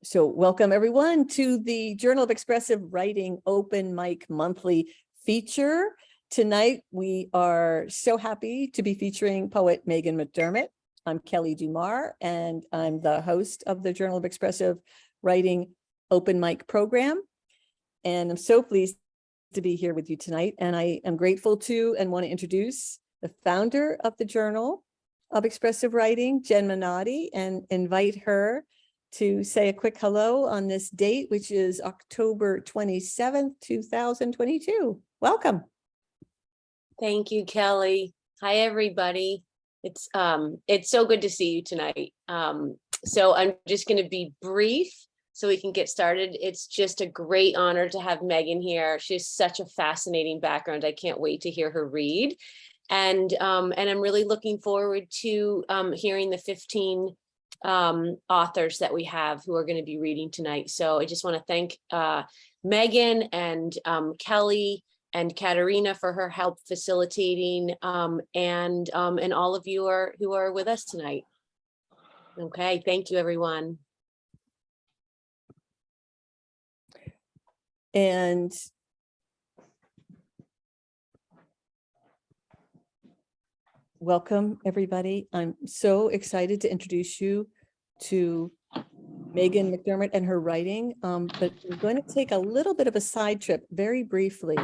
So welcome everyone to the Journal of Expressive Writing Open Mic Monthly feature. Tonight, we are so happy to be featuring poet Megan McDermott. I'm Kelly Dumar, and I'm the host of the Journal of Expressive Writing Open Mic program. And I'm so pleased to be here with you tonight. And I am grateful to and want to introduce the founder of the Journal of Expressive Writing, Jen Minotti, and invite her to say a quick hello on this date, which is October 27th, 2022. Welcome. Thank you, Kelly. Hi, everybody. It's so good to see you tonight. So I'm just going to be brief so we can get started. It's just a great honor to have Megan here. She has such a fascinating background. I can't wait to hear her read. And I'm really looking forward to hearing the 15 authors that we have who are going to be reading tonight. So I just want to thank Megan and Kelly and Katerina for her help facilitating, and all of you who are with us tonight. Okay, thank you, everyone. And welcome, everybody. I'm so excited to introduce you to Megan McDermott and her writing, but we're going to take a little bit of a side trip very briefly,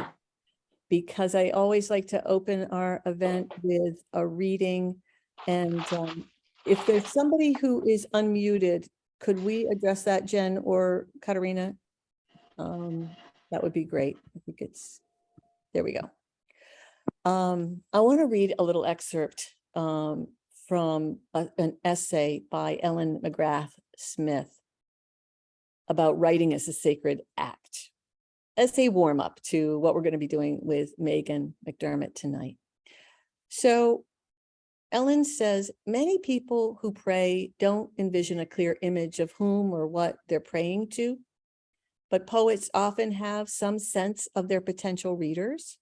because I always like to open our event with a reading. And if there's somebody who is unmuted, could we address that, Jen or Katerina? That would be great. I think there we go. I want to read a little excerpt from an essay by Ellen McGrath Smith about writing as a sacred act, as a warm-up to what we're going to be doing with Megan McDermott tonight. So Ellen says, many people who pray don't envision a clear image of whom or what they're praying to, but poets often have some sense of their potential readers.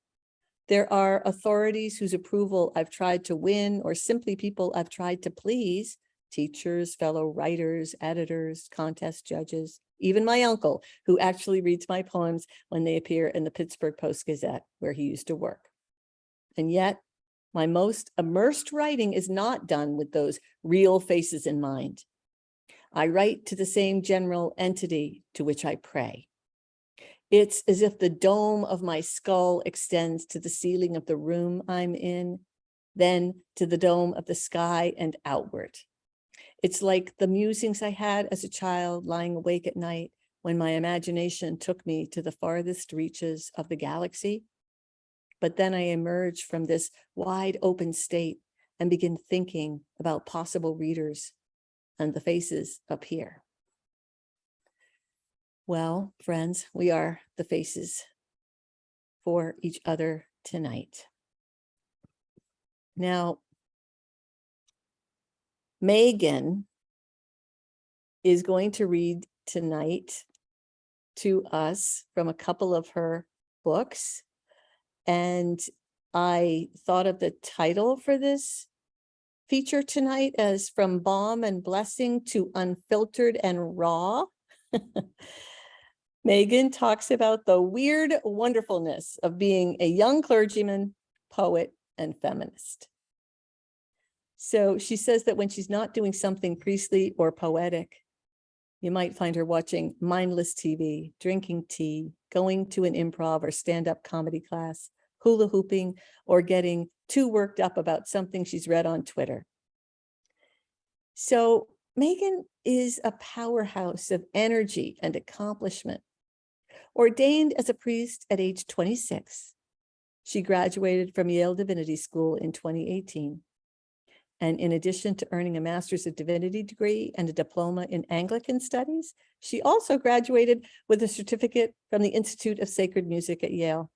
There are authorities whose approval I've tried to win, or simply people I've tried to please, teachers, fellow writers, editors, contest judges, even my uncle, who actually reads my poems when they appear in the Pittsburgh Post-Gazette, where he used to work. And yet, my most immersed writing is not done with those real faces in mind. I write to the same general entity to which I pray. It's as if the dome of my skull extends to the ceiling of the room I'm in, then to the dome of the sky and outward. It's like the musings I had as a child lying awake at night when my imagination took me to the farthest reaches of the galaxy. But then I emerge from this wide open state and begin thinking about possible readers and the faces up here. Well, friends, we are the faces for each other tonight. Now, Megan is going to read tonight to us from a couple of her books. And I thought of the title for this feature tonight as From Balm and Blessing to Unfiltered and Raw. Megan talks about the weird wonderfulness of being a young clergyman, poet, and feminist. So she says that when she's not doing something priestly or poetic, you might find her watching mindless TV, drinking tea, going to an improv or stand-up comedy class, hula hooping, or getting too worked up about something she's read on Twitter. So Megan is a powerhouse of energy and accomplishment. Ordained as a priest at age 26, she graduated from Yale Divinity School in 2018. And in addition to earning a Master's of Divinity degree and a diploma in Anglican Studies, she also graduated with a certificate from the Institute of Sacred Music at Yale.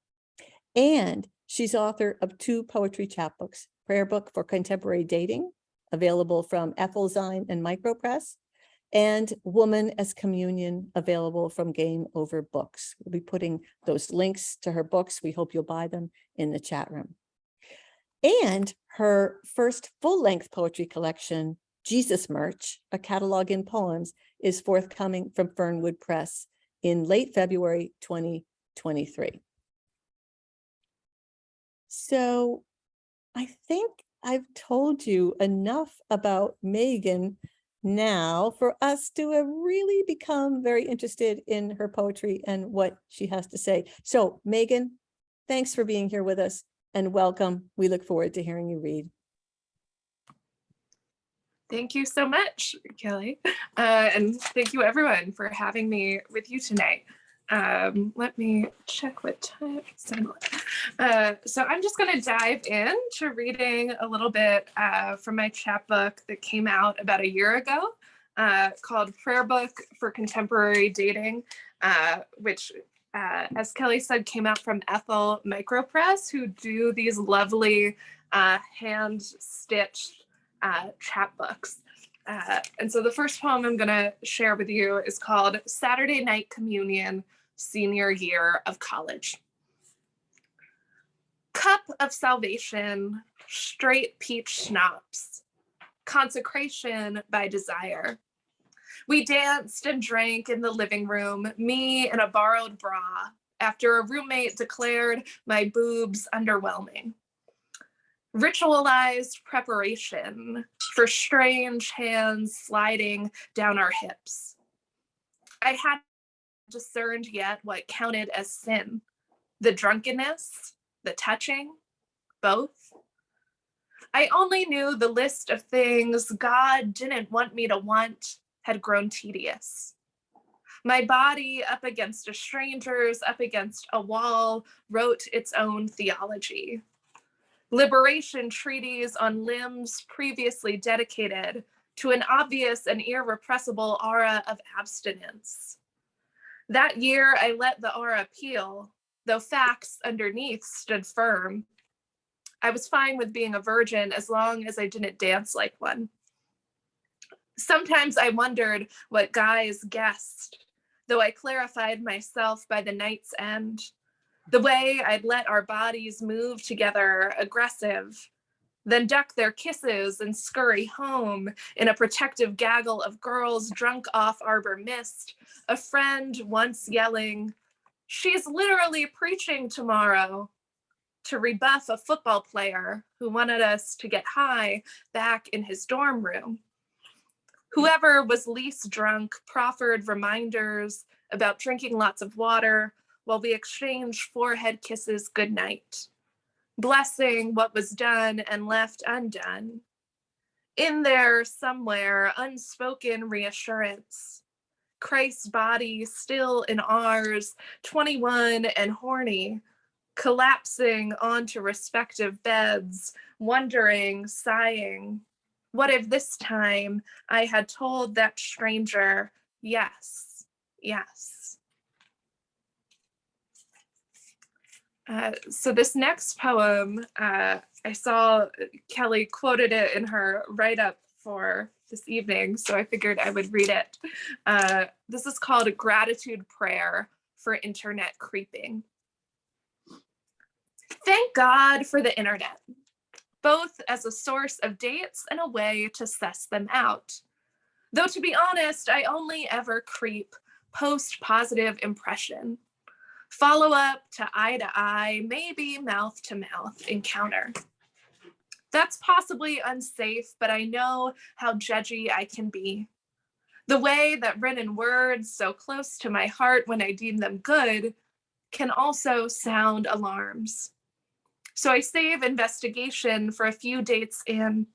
And she's author of 2 poetry chapbooks, Prayer Book for Contemporary Dating, available from Ethelzine and Micropress, and Woman as Communion, available from Game Over Books. We'll be putting those links to her books. We hope you'll buy them in the chat room. And her first full-length poetry collection, Jesus Merch, a catalog in poems, is forthcoming from Fernwood Press in late February 2023. So I think I've told you enough about Megan now for us to have really become very interested in her poetry and what she has to say. So Megan, thanks for being here with us and welcome. We look forward to hearing you read. Thank you so much, Kelly. And thank you everyone for having me with you tonight. Let me check what time. So I'm just going to dive into reading a little bit from my chapbook that came out about a year ago called Prayer Book for Contemporary Dating, which, as Kelly said, came out from Ethel Micropress, who do these lovely hand-stitched chapbooks. And so the first poem I'm going to share with you is called Saturday Night Communion, Senior Year of College. Cup of salvation, straight peach schnapps, consecration by desire. We danced and drank in the living room, me in a borrowed bra, after a roommate declared my boobs underwhelming. Ritualized preparation for strange hands sliding down our hips. I hadn't discerned yet what counted as sin, the drunkenness, the touching, both. I only knew the list of things God didn't want me to want had grown tedious. My body up against a stranger's, up against a wall, wrote its own theology. Liberation treaties on limbs previously dedicated to an obvious and irrepressible aura of abstinence. That year, I let the aura peel, though facts underneath stood firm. I was fine with being a virgin as long as I didn't dance like one. Sometimes I wondered what guys guessed, though I clarified myself by the night's end. The way I'd let our bodies move together, aggressive, then duck their kisses and scurry home in a protective gaggle of girls drunk off Arbor Mist, a friend once yelling, "She's literally preaching tomorrow," to rebuff a football player who wanted us to get high back in his dorm room. Whoever was least drunk proffered reminders about drinking lots of water while we exchanged forehead kisses goodnight, blessing what was done and left undone. In there somewhere, unspoken reassurance. Christ's body still in ours, 21 and horny, collapsing onto respective beds, wondering, sighing, what if this time I had told that stranger, yes, yes. So this next poem, I saw Kelly quoted it in her write-up for this evening, so I figured I would read it. This is called A Gratitude Prayer for Internet Creeping. Thank God for the internet, both as a source of dates and a way to suss them out. Though to be honest, I only ever creep post-positive impression. Follow up to eye, maybe mouth to mouth encounter. That's possibly unsafe, but I know how judgy I can be. The way that written words so close to my heart when I deem them good can also sound alarms. So I save investigation for a few dates in,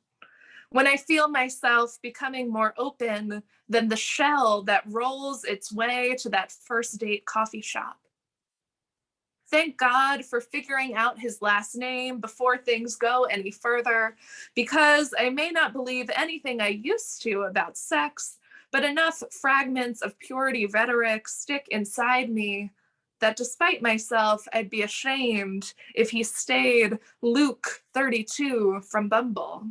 when I feel myself becoming more open than the shell that rolls its way to that first date coffee shop. Thank God for figuring out his last name before things go any further, because I may not believe anything I used to about sex, but enough fragments of purity rhetoric stick inside me that despite myself, I'd be ashamed if he stayed Luke 32 from Bumble.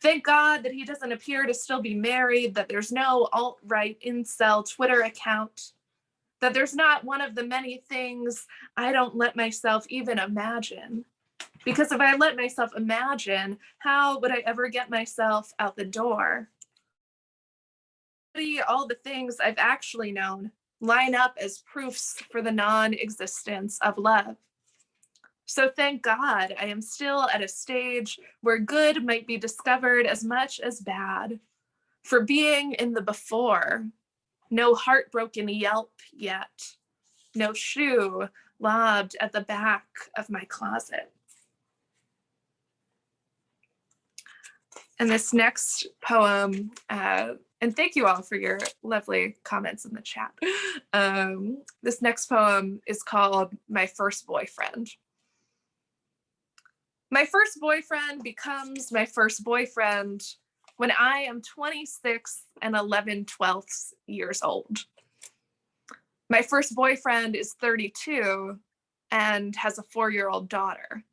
Thank God that he doesn't appear to still be married, that there's no alt-right incel Twitter account, that there's not one of the many things I don't let myself even imagine. Because if I let myself imagine, how would I ever get myself out the door? All the things I've actually known line up as proofs for the non-existence of love. So thank God I am still at a stage where good might be discovered as much as bad. For being in the before, no heartbroken yelp yet, no shoe lobbed at the back of my closet. And this next poem, and thank you all for your lovely comments in the chat. This next poem is called My First Boyfriend. My first boyfriend becomes my first boyfriend when I am 26 and 11/12 years old. My first boyfriend is 32 and has a 4-year-old daughter.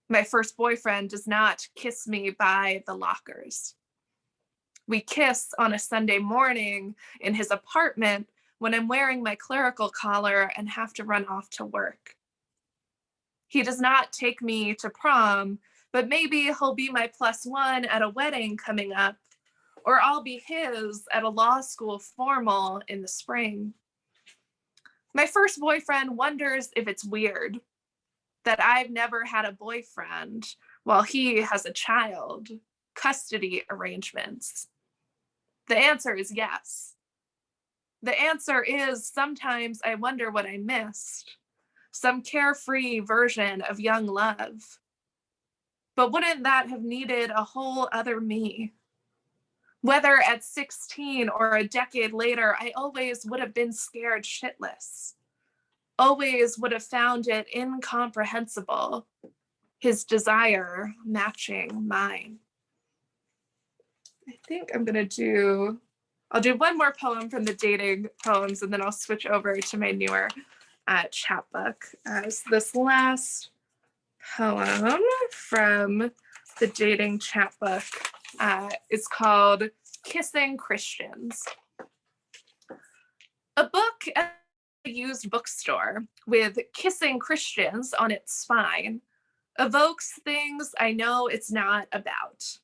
My first boyfriend does not kiss me by the lockers. We kiss on a Sunday morning in his apartment when I'm wearing my clerical collar and have to run off to work. He does not take me to prom, but maybe he'll be my +1 at a wedding coming up, or I'll be his at a law school formal in the spring. My first boyfriend wonders if it's weird that I've never had a boyfriend while he has a child, custody arrangements. The answer is yes. The answer is sometimes I wonder what I missed, some carefree version of young love. But wouldn't that have needed a whole other me? Whether at 16 or a decade later, I always would have been scared shitless. Always would have found it incomprehensible, his desire matching mine. I think I'll do one more poem from the dating poems, and then I'll switch over to my newer chapbook. So this last poem from the dating chapbook is called Kissing Christians. A book at a used bookstore with Kissing Christians on its spine evokes things I know it's not about.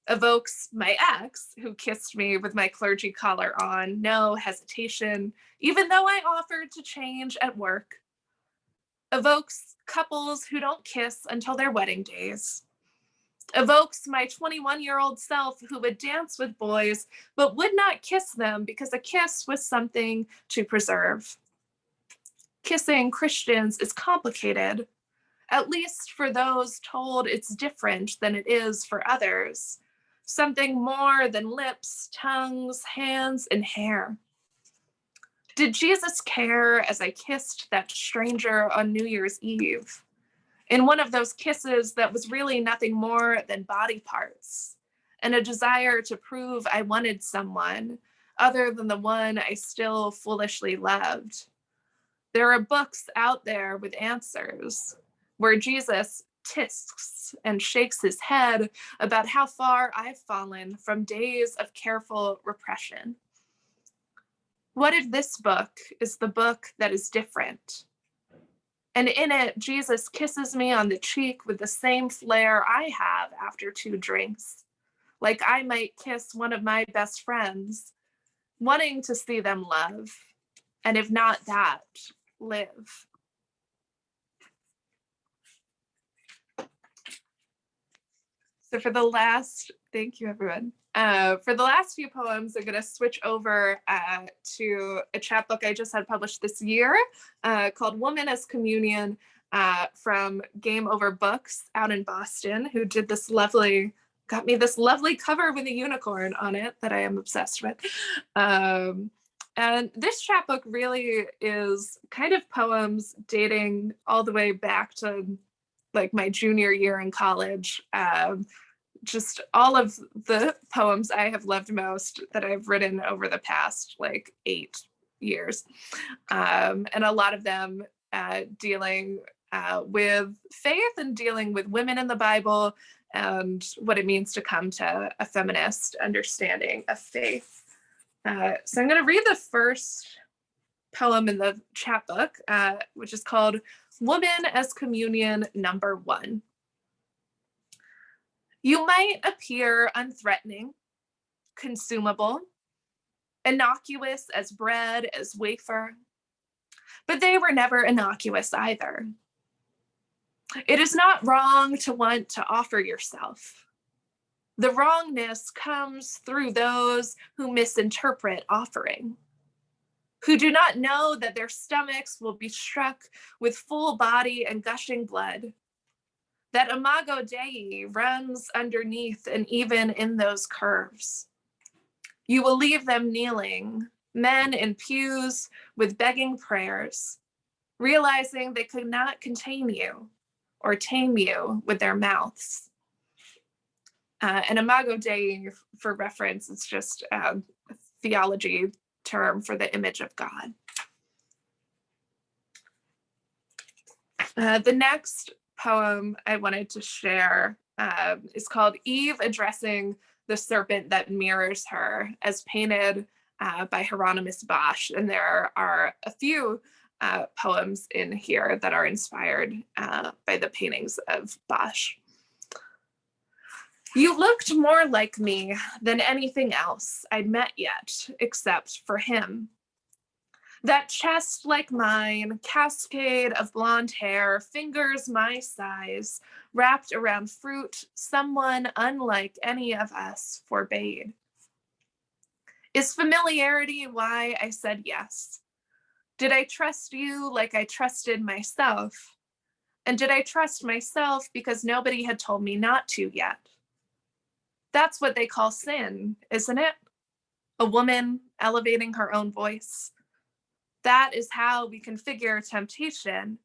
Evokes my ex, who kissed me with my clergy collar on, no hesitation, even though I offered to change at work. Evokes couples who don't kiss until their wedding days. Evokes my 21-year-old self who would dance with boys, but would not kiss them because a kiss was something to preserve. Kissing Christians is complicated, at least for those told it's different than it is for others. Something more than lips, tongues, hands, and hair. Did Jesus care as I kissed that stranger on New Year's Eve? In one of those kisses that was really nothing more than body parts, and a desire to prove I wanted someone other than the one I still foolishly loved. There are books out there with answers, where Jesus tisks and shakes his head about how far I've fallen from days of careful repression. What if this book is the book that is different? And in it, Jesus kisses me on the cheek with the same flair I have after 2 drinks, like I might kiss one of my best friends, wanting to see them love, and if not that, live. So thank you everyone. For the last few poems, I'm gonna switch over to a chapbook I just had published this year called Woman as Communion from Game Over Books out in Boston, who got me this lovely cover with a unicorn on it that I am obsessed with. And this chapbook really is kind of poems dating all the way back to like my junior year in college. Just all of the poems I have loved most that I've written over the past like 8 years. And a lot of them dealing with faith and dealing with women in the Bible and what it means to come to a feminist understanding of faith. So I'm going to read the first poem in the chapbook, which is called Woman as communion number 1. You might appear unthreatening, consumable, innocuous as bread, as wafer, but they were never innocuous either. It is not wrong to want to offer yourself. The wrongness comes through those who misinterpret offering, who do not know that their stomachs will be struck with full body and gushing blood, that Imago Dei runs underneath and even in those curves. You will leave them kneeling, men in pews with begging prayers, realizing they could not contain you or tame you with their mouths. And Imago Dei, for reference, is just a theology term for the image of God. The next poem I wanted to share is called Eve Addressing the Serpent That Mirrors Her, as painted by Hieronymus Bosch. And there are a few poems in here that are inspired by the paintings of Bosch. You looked more like me than anything else I'd met yet, except for him. That chest like mine, cascade of blonde hair, fingers my size, wrapped around fruit someone unlike any of us forbade. Is familiarity why I said yes? Did I trust you like I trusted myself? And did I trust myself because nobody had told me not to yet? That's what they call sin, isn't it? A woman elevating her own voice. That is how we configure temptation.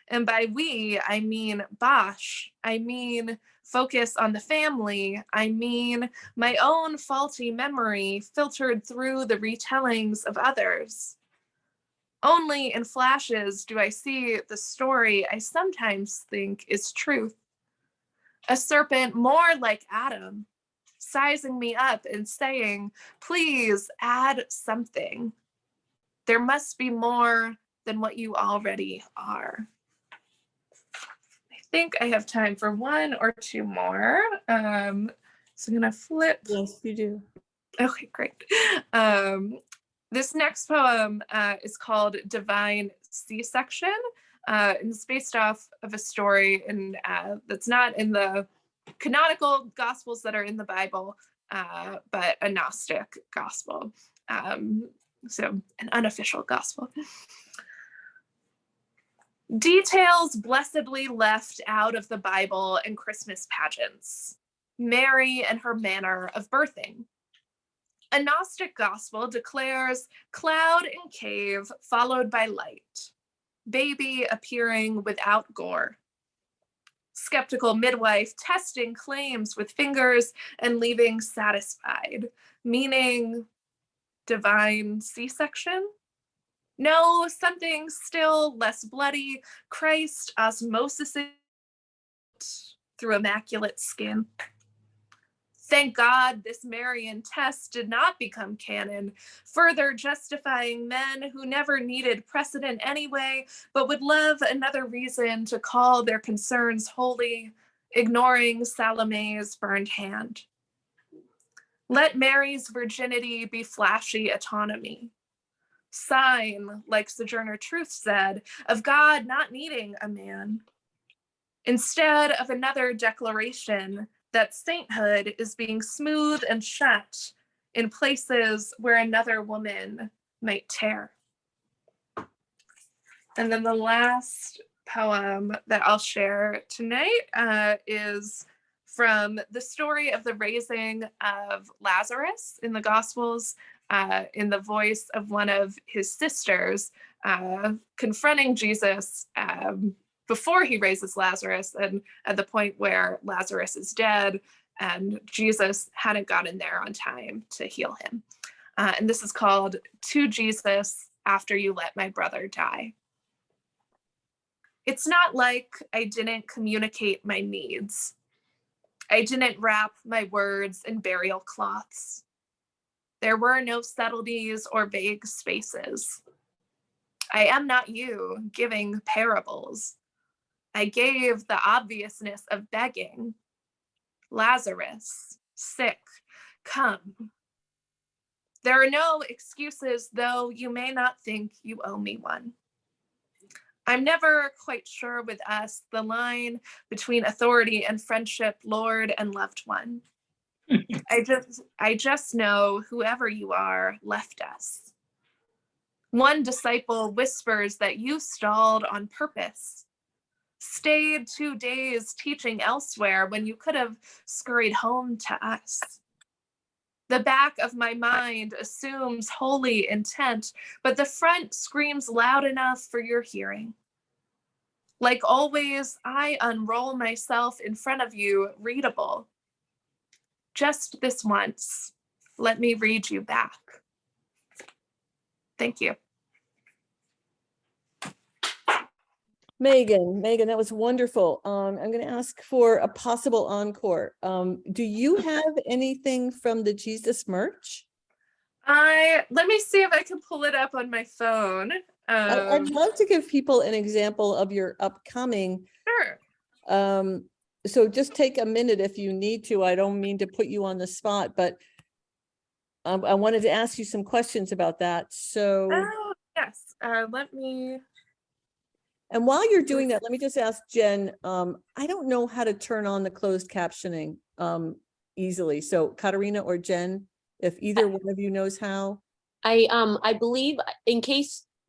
And by we, I mean Bosch. I mean focus on the family. I mean my own faulty memory filtered through the retellings of others. Only in flashes do I see the story I sometimes think is truth. A serpent more like Adam, sizing me up and saying, please add something. There must be more than what you already are. I think I have time for 1 or 2 more. So I'm gonna flip. Yes, you do. Okay, great. This next poem is called Divine C-Section. And it's based off of a story that's not in the canonical gospels that are in the Bible, but a Gnostic gospel. So an unofficial gospel. Details blessedly left out of the Bible and Christmas pageants. Mary and her manner of birthing. A Gnostic gospel declares cloud and cave followed by light. Baby appearing without gore. Skeptical midwife testing claims with fingers and leaving satisfied, meaning divine C-section? No, something still less bloody, Christ osmosis through immaculate skin. Thank God this Marian test did not become canon, further justifying men who never needed precedent anyway, but would love another reason to call their concerns holy, ignoring Salome's burned hand. Let Mary's virginity be flashy autonomy. Sign, like Sojourner Truth said, of God not needing a man. Instead of another declaration that sainthood is being smooth and shut in places where another woman might tear. And then the last poem that I'll share tonight is from the story of the raising of Lazarus in the Gospels, in the voice of one of his sisters, confronting Jesus before he raises Lazarus, and at the point where Lazarus is dead and Jesus hadn't gotten there on time to heal him. And this is called To Jesus After You Let My Brother Die. It's not like I didn't communicate my needs. I didn't wrap my words in burial cloths. There were no subtleties or vague spaces. I am not you giving parables, I gave the obviousness of begging. Lazarus, sick, come. There are no excuses, though you may not think you owe me one. I'm never quite sure with us the line between authority and friendship, Lord and loved one. I just know whoever you are left us. One disciple whispers that you stalled on purpose, stayed 2 days teaching elsewhere when you could have scurried home to us. The back of my mind assumes holy intent, but the front screams loud enough for your hearing. Like always, I unroll myself in front of you, readable. Just this once, let me read you back. Thank you. Megan, that was wonderful. I'm going to ask for a possible encore. Do you have anything from the Jesus merch? Let me see if I can pull it up on my phone. I'd love to give people an example of your upcoming. Sure. So just take a minute if you need to. I don't mean to put you on the spot, but I wanted to ask you some questions about that. So, Oh, yes. Let me. and while you're doing that, let me just ask Jen, I don't know how to turn on the closed captioning easily. So Katarina or Jen, if either one of you knows how. I believe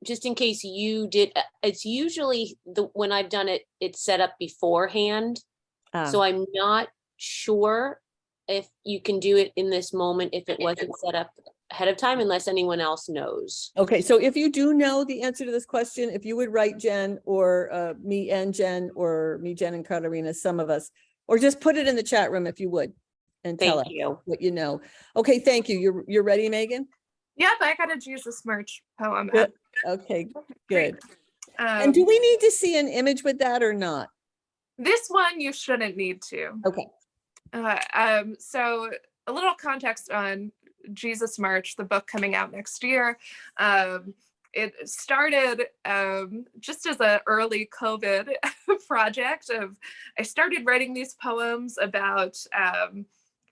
just in case you did, it's usually when I've done it, it's set up beforehand. So I'm not sure if you can do it in this moment if it wasn't set up ahead of time, unless anyone else knows. Okay, so if you do know the answer to this question, if you would write Jen or me and Jen, or me, Jen and Katarina, some of us, or just put it in the chat room if you would, and tell us what you know. Okay, thank you. You're ready, Megan? Yep, I got a Jesus merch poem. Good. Okay, good. Great. And do we need to see an image with that or not? This one you shouldn't need to. Okay. So a little context on Jesus March, the book coming out next year. It started just as an early COVID project of, I started writing these poems about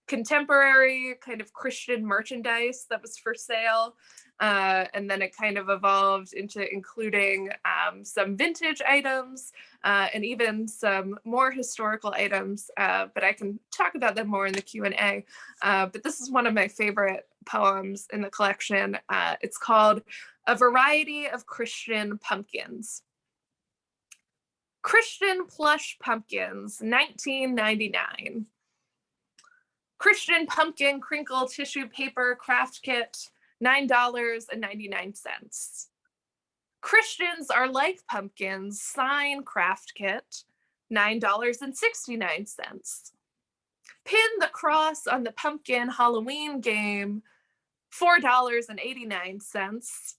contemporary kind of Christian merchandise that was for sale. And then it kind of evolved into including some vintage items and even some more historical items, but I can talk about them more in the Q&A. But this is one of my favorite poems in the collection. It's called A Variety of Christian Pumpkins. Christian plush pumpkins, 1999. Christian pumpkin crinkle tissue paper craft kit, $9.99. Christians are like pumpkins sign craft kit, $9.69. Pin the cross on the pumpkin Halloween game, $4.89.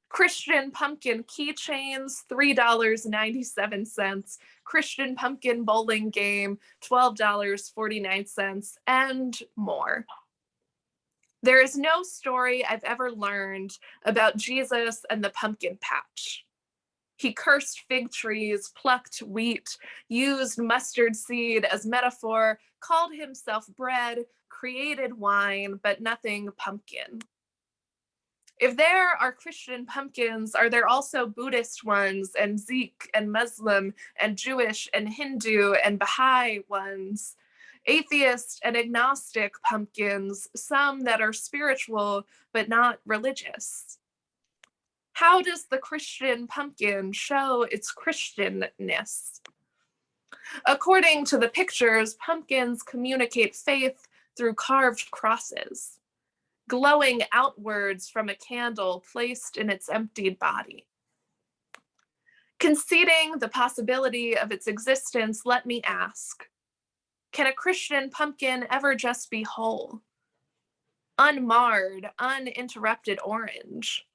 Christian pumpkin keychains, $3.97. Christian pumpkin bowling game, $12.49, and more. There is no story I've ever learned about Jesus and the pumpkin patch. He cursed fig trees, plucked wheat, used mustard seed as metaphor, called himself bread, created wine, but nothing pumpkin. If there are Christian pumpkins, are there also Buddhist ones, and Sikh and Muslim and Jewish and Hindu and Baha'i ones? Atheist and agnostic pumpkins, some that are spiritual but not religious. How does the Christian pumpkin show its Christianness? According to the pictures, pumpkins communicate faith through carved crosses, glowing outwards from a candle placed in its emptied body. Conceding the possibility of its existence, let me ask, can a Christian pumpkin ever just be whole? Unmarred, uninterrupted orange.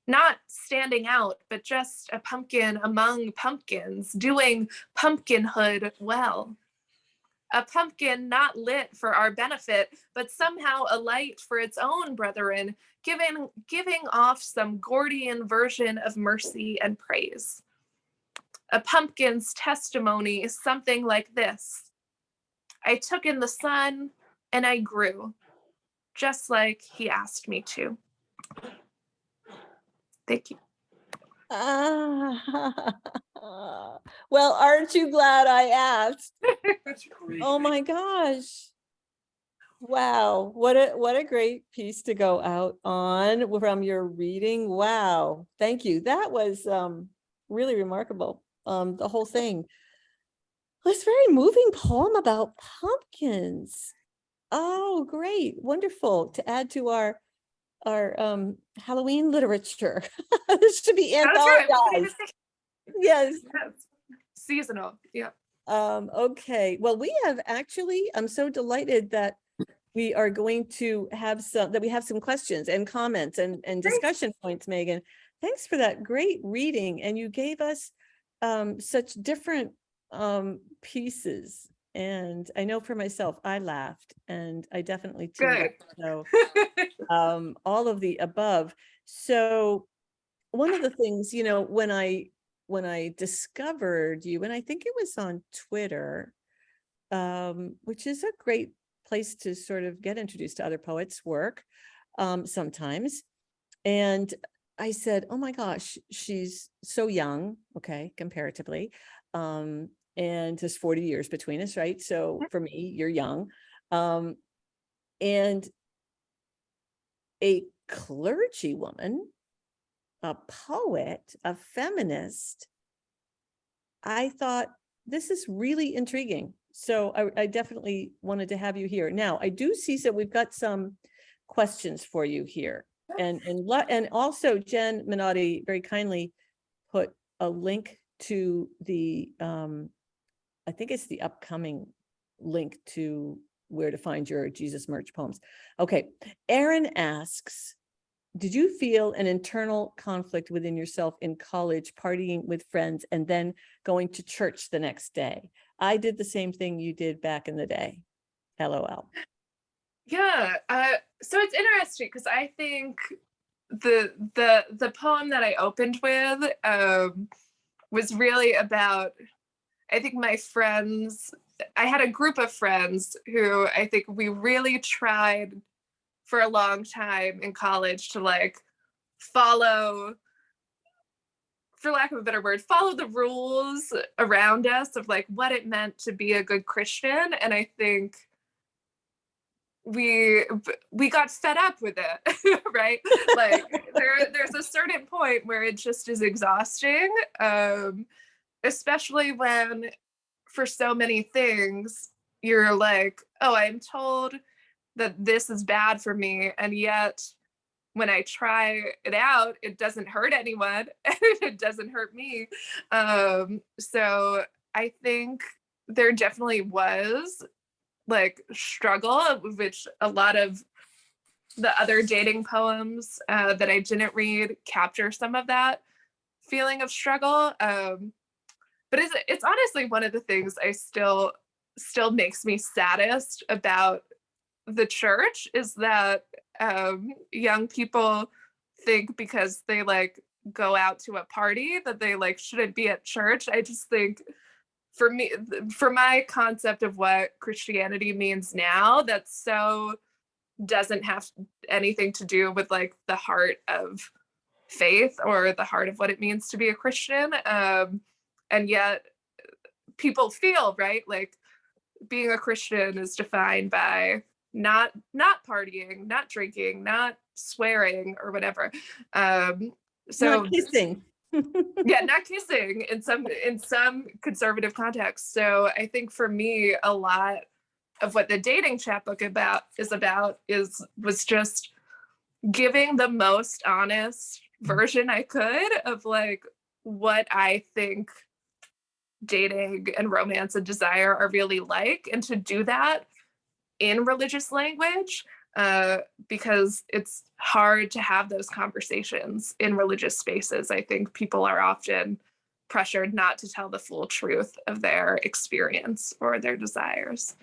Not standing out, but just a pumpkin among pumpkins, doing pumpkinhood well. A pumpkin not lit for our benefit, but somehow a light for its own brethren, giving off some Gordian version of mercy and praise. A pumpkin's testimony is something like this. I took in the sun and I grew, just like he asked me to. Thank you. Ah, well, aren't you glad I asked? Oh my gosh. Wow, what a great piece to go out on from your reading. Wow, thank you. That was really remarkable. The whole thing. It's a very moving poem about pumpkins. Oh, great, wonderful to add to our Halloween literature. This should be That's right. anthologized. Yes. Yes. Seasonal. Yeah. Okay. Well, we have actually, I'm so delighted that we are going to have some questions and comments and discussion points, Megan. Thanks for that great reading. And you gave us such different pieces. And I know for myself, I laughed and I definitely tuned Good. in. So all of the above. So one of the things, you know, when I discovered you, and I think it was on Twitter, which is a great place to sort of get introduced to other poets' work sometimes. And I said, oh my gosh, she's so young, okay, comparatively. And there's 40 years between us, right? So for me, you're young. And a clergy woman, a poet, a feminist, I thought this is really intriguing. So I definitely wanted to have you here. Now, I do see that we've got some questions for you here. And also Jen Minotti very kindly put a link to the, I think it's the upcoming link to where to find your Jesus Merch poems. Okay, Aaron asks, did you feel an internal conflict within yourself in college, partying with friends and then going to church the next day? I did the same thing you did back in the day. LOL. Yeah. So it's interesting because I think the poem that I opened with was really about, I think my friends, I had a group of friends who I think we really tried for a long time in college to like follow, for lack of a better word, follow the rules around us of like what it meant to be a good Christian. And I think we got fed up with it, right? Like there's a certain point where it just is exhausting, especially when for so many things you're like, oh, I'm told that this is bad for me, and yet when I try it out, it doesn't hurt anyone and it doesn't hurt me. So I think there definitely was like struggle, which a lot of the other dating poems that I didn't read capture some of that feeling of struggle. But it's honestly one of the things I still makes me saddest about the church is that young people think because they like go out to a party that they like shouldn't be at church. I just think for me, for my concept of what Christianity means now, that so doesn't have anything to do with like the heart of faith or the heart of what it means to be a Christian. And yet people feel, right, like being a Christian is defined by not partying, not drinking, not swearing or whatever. So not kissing. Yeah, not kissing in some conservative contexts. So I think for me, a lot of what the dating chapbook was just giving the most honest version I could of like what I think dating and romance and desire are really like, and to do that in religious language, because it's hard to have those conversations in religious spaces. I think people are often pressured not to tell the full truth of their experience or their desires.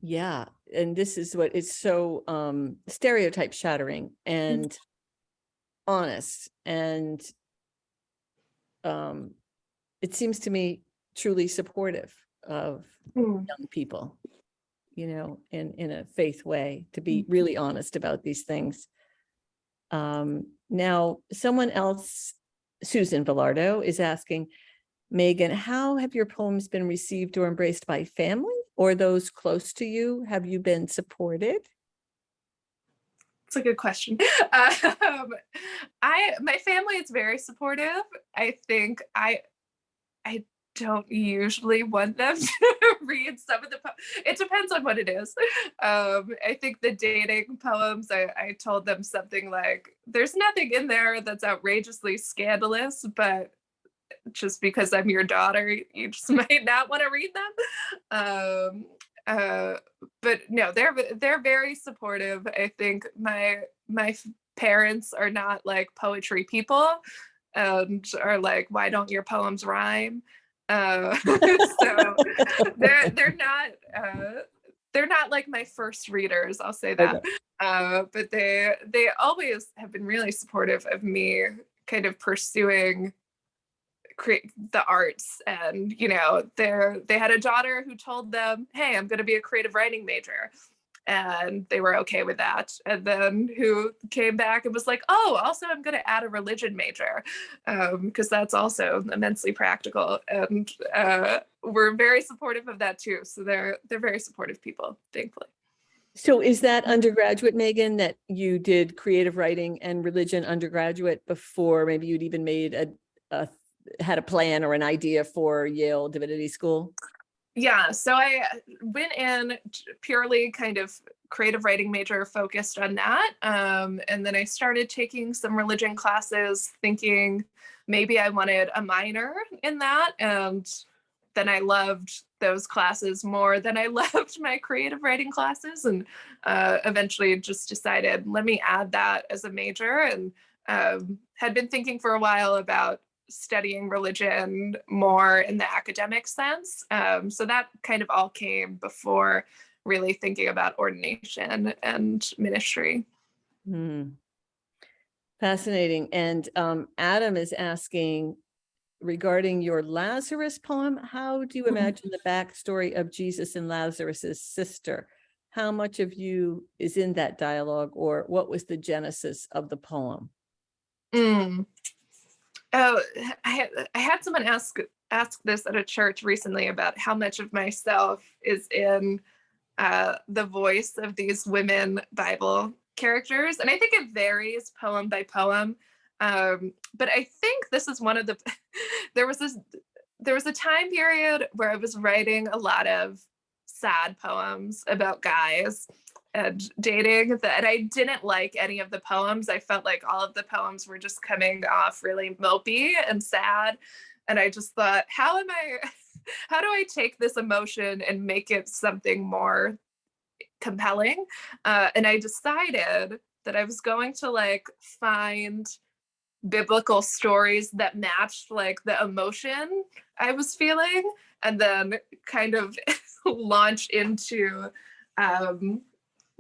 Yeah, and this is what is so stereotype shattering and honest, and it seems to me truly supportive of Mm. young people, in a faith way, to be really honest about these things. Now, someone else, Susan Villardo, is asking, Megan, how have your poems been received or embraced by family or those close to you? Have you been supported? It's a good question. My family is very supportive. I think I don't usually want them to read some of the it depends on what it is. I think the dating poems, I told them something like, there's nothing in there that's outrageously scandalous, but just because I'm your daughter, you just might not want to read them. But no, they're very supportive. I think my parents are not like poetry people and are like, why don't your poems rhyme? So they're not like my first readers, I'll say that. Okay. But they always have been really supportive of me kind of pursuing create the arts. And they had a daughter who told them, hey, I'm going to be a creative writing major, and they were okay with that. And then who came back and was like, oh, also I'm going to add a religion major, because that's also immensely practical. And we're very supportive of that too. So they're very supportive people, thankfully. So is that undergraduate, Megan, that you did creative writing and religion undergraduate before maybe you'd even made had a plan or an idea for Yale Divinity School? Yeah, so I went in purely kind of creative writing major focused on that. And then I started taking some religion classes thinking maybe I wanted a minor in that. And then I loved those classes more than I loved my creative writing classes. And eventually just decided, let me add that as a major. And had been thinking for a while about studying religion more in the academic sense. So that kind of all came before really thinking about ordination and ministry. Fascinating. And Adam is asking, regarding your Lazarus poem, how do you imagine the backstory of Jesus and Lazarus's sister? How much of you is in that dialogue, or what was the genesis of the poem? Oh, I had someone ask this at a church recently about how much of myself is in the voice of these women Bible characters. And I think it varies poem by poem. But I think this is one of the, there was a time period where I was writing a lot of sad poems about guys and dating, and I didn't like any of the poems. I felt like all of the poems were just coming off really mopey and sad. And I just thought, how do I take this emotion and make it something more compelling? And I decided that I was going to like find biblical stories that matched like the emotion I was feeling, and then kind of launch into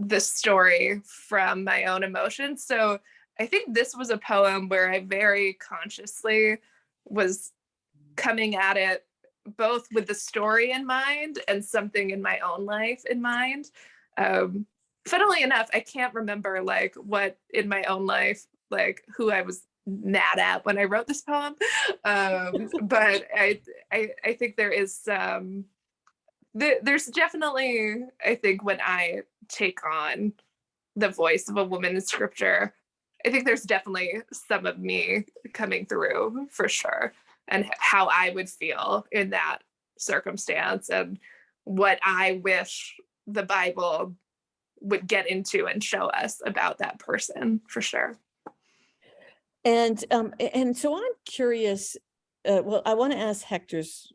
this story from my own emotions. So I think this was a poem where I very consciously was coming at it both with the story in mind and something in my own life in mind. Funnily enough, I can't remember like what in my own life, like who I was mad at when I wrote this poem. But I think there is there's definitely, I think when I take on the voice of a woman in scripture, I think there's definitely some of me coming through for sure, and how I would feel in that circumstance and what I wish the Bible would get into and show us about that person for sure. And so I'm curious, well, I want to ask Hector's,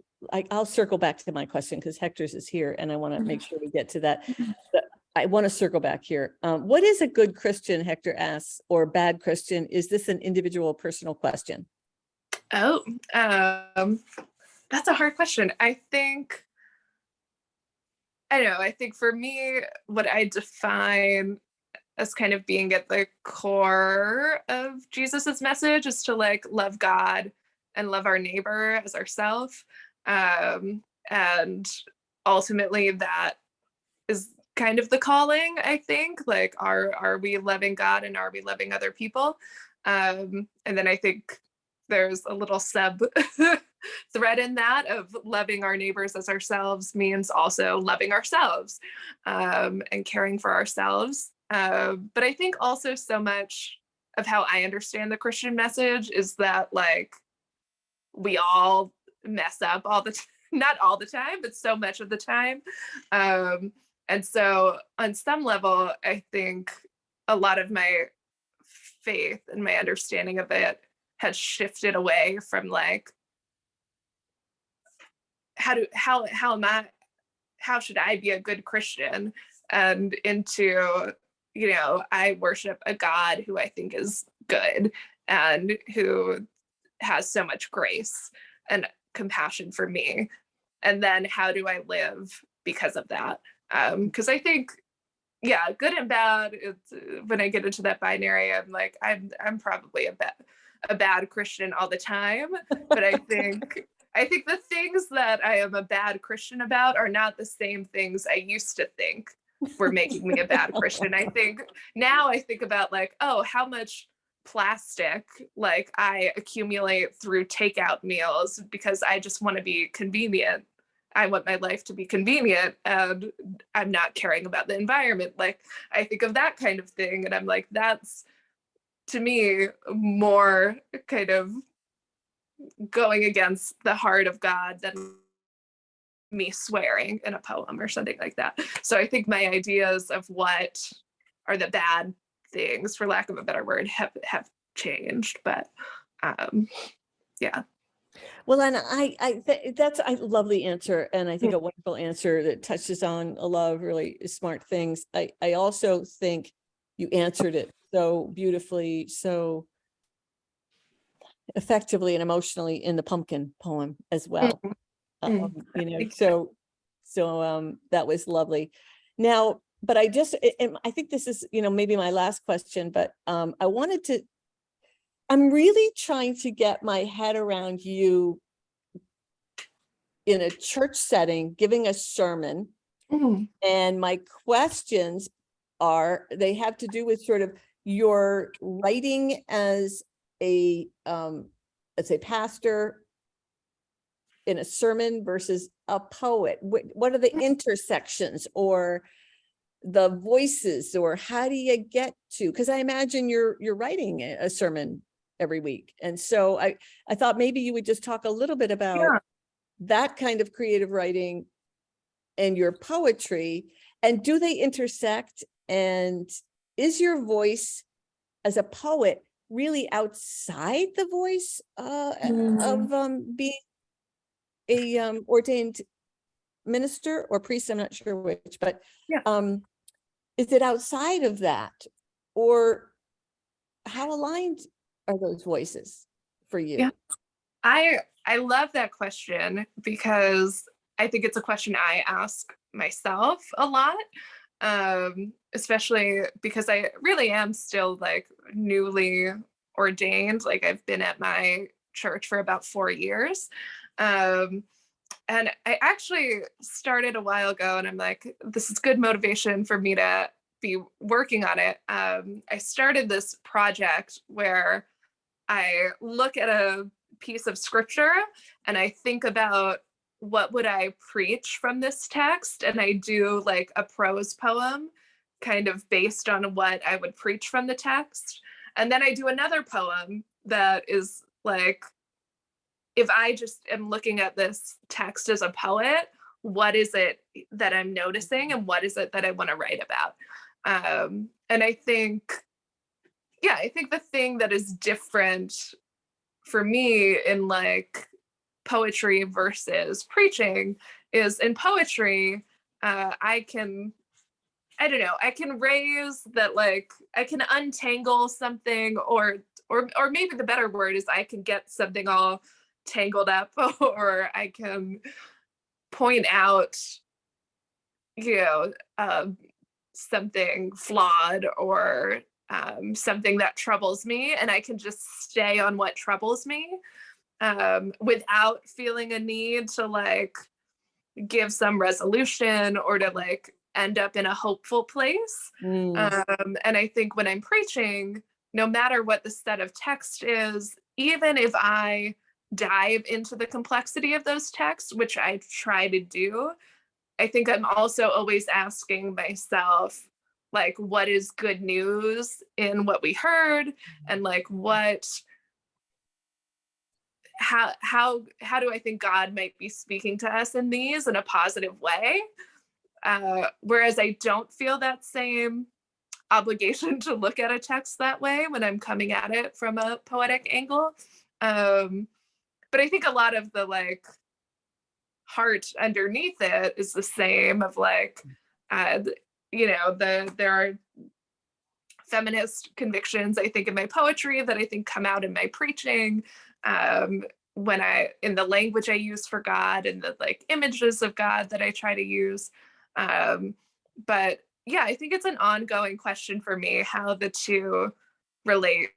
I'll circle back to my question because Hector's is here and I want to make sure we get to that. But I want to circle back here. What is a good Christian, Hector asks, or bad Christian? Is this an individual personal question? Oh, that's a hard question. I don't know. I think for me, what I define as kind of being at the core of Jesus's message is to like love God and love our neighbor as ourselves. And ultimately that is kind of the calling, I think. Like, are we loving God and are we loving other people? And then I think there's a little sub thread in that of loving our neighbors as ourselves means also loving ourselves, and caring for ourselves. But I think also so much of how I understand the Christian message is that, like, we all mess up all the time, not all the time, but so much of the time. And so on some level, I think a lot of my faith and my understanding of it has shifted away from like, how should I be a good Christian, and into, I worship a God who I think is good and who has so much grace and compassion for me. And then how do I live because of that? Because I think, yeah, good and bad. It's, when I get into that binary, I'm like, I'm probably a bad Christian all the time. But I think the things that I am a bad Christian about are not the same things I used to think were making me a bad Christian. I think now I think about like, oh, how much plastic like I accumulate through takeout meals because I just want to be convenient. I want my life to be convenient and I'm not caring about the environment. Like, I think of that kind of thing and I'm like, that's to me more kind of going against the heart of God than me swearing in a poem or something like that. So I think my ideas of what are the bad things, for lack of a better word, have changed. But yeah. Well, and that's a lovely answer, and I think a wonderful answer that touches on a lot of really smart things. I also think you answered it so beautifully, so effectively and emotionally in the pumpkin poem as well. So that was lovely. Now, but I think this is, maybe my last question, but I'm really trying to get my head around you in a church setting, giving a sermon. And my questions they have to do with sort of your writing as a, let's say, pastor in a sermon versus a poet. What are the intersections or the voices, or how do you get to, because I imagine you're writing a sermon every week. And so I thought maybe you would just talk a little bit about that kind of creative writing and your poetry, and do they intersect? And is your voice as a poet really outside the voice of being a ordained minister or priest? I'm not sure which, but is it outside of that, or how aligned are those voices for you? Yeah. I love that question because I think it's a question I ask myself a lot, especially because I really am still like newly ordained. Like, I've been at my church for about 4 years. And I actually started a while ago and I'm like, this is good motivation for me to be working on it. I started this project where I look at a piece of scripture and I think about what would I preach from this text, and I do like a prose poem kind of based on what I would preach from the text. And then I do another poem that is like, if I just am looking at this text as a poet, what is it that I'm noticing and what is it that I want to write about? And I think the thing that is different for me in like poetry versus preaching is in poetry, I can raise that, like, I can untangle something, or maybe the better word is I can get something all tangled up, or I can point out, something flawed, or something that troubles me, and I can just stay on what troubles me. without feeling a need to like give some resolution or to like end up in a hopeful place. And I think when I'm preaching, no matter what the set of text is, even if I dive into the complexity of those texts, which I try to do, I think I'm also always asking myself, like, what is good news in what we heard, and like how do I think God might be speaking to us in these in a positive way? Whereas I don't feel that same obligation to look at a text that way when I'm coming at it from a poetic angle. But I think a lot of the like heart underneath it is the same of like, there are feminist convictions, I think, in my poetry that I think come out in my preaching. When in the language I use for God and the like images of God that I try to use. But yeah, I think it's an ongoing question for me, how the two relate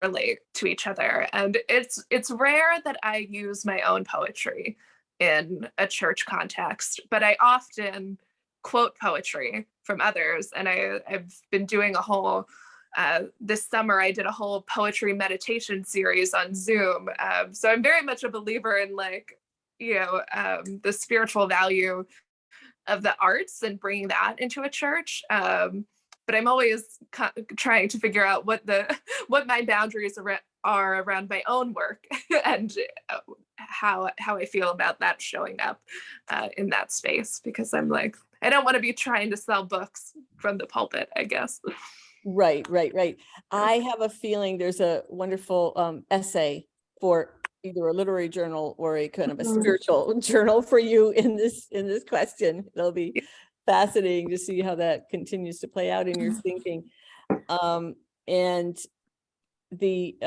to each other. And it's rare that I use my own poetry in a church context, but I often quote poetry from others. And I've been doing a whole this summer I did a whole poetry meditation series on Zoom. So I'm very much a believer in like, the spiritual value of the arts and bringing that into a church. But I'm always trying to figure out what my boundaries are around my own work and how I feel about that showing up in that space, because I'm like, I don't want to be trying to sell books from the pulpit, I guess. Right. I have a feeling there's a wonderful essay for either a literary journal or a kind of a spiritual journal for you in this question. It'll be fascinating to see how that continues to play out in your thinking. And the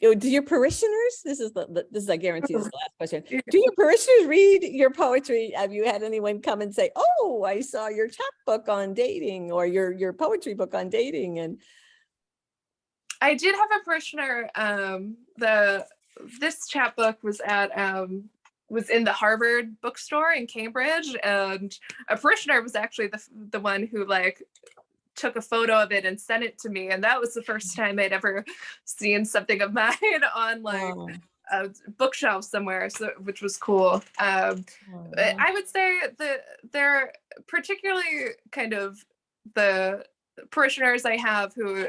do your parishioners, this is I guarantee this is the last question. Do your parishioners read your poetry? Have you had anyone come and say, oh, I saw your chapbook on dating or your poetry book on dating? And I did have a parishioner. This chapbook was was in the Harvard bookstore in Cambridge, and a parishioner was actually the one who like took a photo of it and sent it to me, and that was the first time I'd ever seen something of mine on like a bookshelf somewhere, so which was cool. I would say that they're particularly kind of the parishioners I have who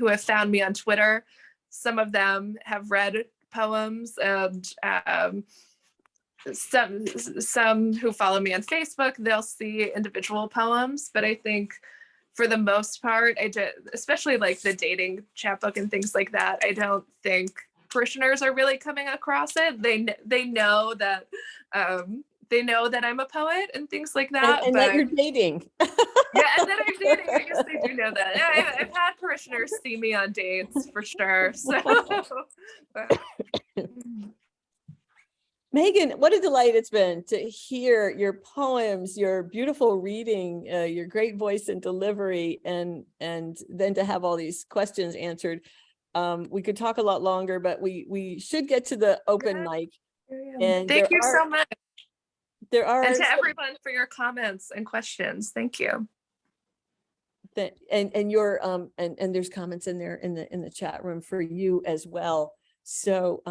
have found me on Twitter. Some of them have read poems, and some who follow me on Facebook, they'll see individual poems. But I think for the most part, I did, especially like the dating chapbook and things like that, I don't think parishioners are really coming across it. They know that I'm a poet and things like that. And but that you're dating. yeah, and then I'm dating. I guess they do know that. Yeah, I've had parishioners see me on dates for sure. So, Megan, what a delight it's been to hear your poems, your beautiful reading, your great voice and delivery, and then to have all these questions answered. We could talk a lot longer, but we should get to the open mic. And thank you so much. There are, and to everyone for your comments and questions. Thank you. And your and there's comments in there in the chat room for you as well. So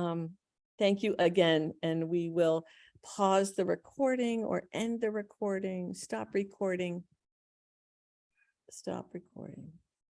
thank you again, and we will pause the recording or end the recording. Stop recording.